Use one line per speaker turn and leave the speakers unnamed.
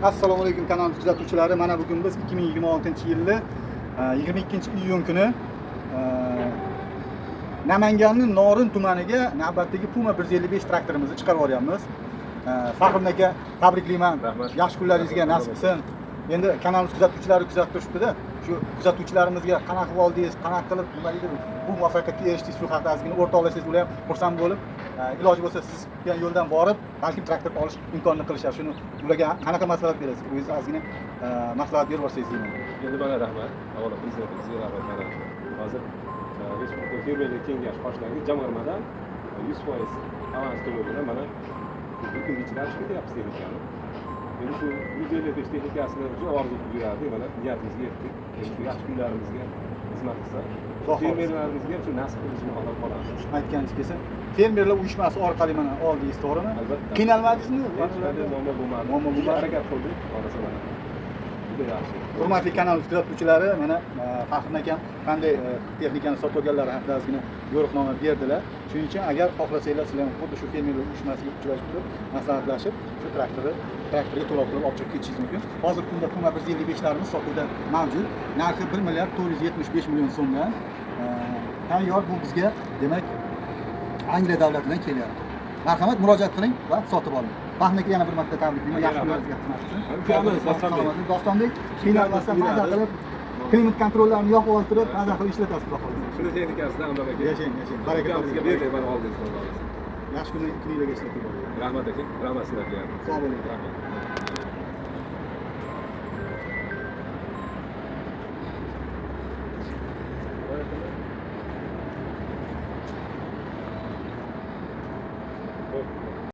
Assalomu alaykum kanalimiz kuzatuvchilari. Mana bugun biz 2026-yilning 22-iyun kuni Namanganning Norin tumaniga navbatdagi Puma 155 traktorimizni chiqarib yuryapmiz. Faxrim aka, tabriklayman. Yaxshi kunlaringizga nasib qilsin. Endi kanalimiz kuzatuvchilari kuzatib turibdi-da. Shu kuzatuvchilarimizga qanaqa qilib oldingiz, qanaqa qilib nima deydi, bu muvaffaqiyatga erishdingiz, shu haqida ozgina o'rtoqlashingiz bilan xursand bo'lib, iloji bo'lsa siz tutgan yo'ldan borib, balkim traktor olish imkonini qilishar. Shuni ularga qanaqa maslahat berasiz? O'zingiz ozgina maslahat berib yuborsangiz deyman.
Endi mana rahmat. Avvalo prezidentimizga rahmat. Mana hozir Respublika fermerlik kengashi boshlang'ich jamg'armadan 100% avans to'lov bilan mana butun bichlar chiqib ketyapmiz texnikani. Endi shu 155 texnikasini o'zi orzu qilib yurardik, mana niyatimizga yetdik. Endi shu yaxshi kunlarimizga xizmat qilsa, fermerlarimizga shu nasib qilishini xohlab qolamiz.
Aytganingiz kelsa, fermerlar uyushmasi orqali mana oldingiz, to'g'rimi?
Albatta.
Qiynalmadingizmi?
Muammo bo'lmadi. Harakat qildik, xolasa mana. Juda yaxshi.
Hurmatli kanal kuzatuvchilari, mana Faxrim akam qanday texnikani sotib olganlari haqida ozgina yo'riqnoma berdilar. Shuning uchun agar xohlasanglar, sizlar ham xuddi shu fermerlar uyushmasiga uchrashib turib, maslahatlashib, shu traktorga to'lov qilib olib chiqib ketishingiz mumkin. Hozirgi kunda Puma 155 larimiz sotuvda mavjud. Narxi 1 milliard 475 million so'mdan tayyor. Bu bizga, demak, Angliya davlatidan kelyapti. Marhamat, murojaat qiling va sotib oling. Faxrim aka, yana bir marta tabriklayman. Yaxshi kunlaringizga xizmat qilsin. Dostonbek, qiynalmasdan maza qilib, klimat kontrollarini yoqib oltirib, maza qilib ishlatasiz, xudo xohlasa.
Shuni texnikasidan undan aka.
Yashang. Baraka
bizga berdik, mana oldingiz.
Yaxshi kunlarga ishlatib boring.
Rahmat aka. Rahmat sizlarga.
Sog' bo'ling.
Rahmat.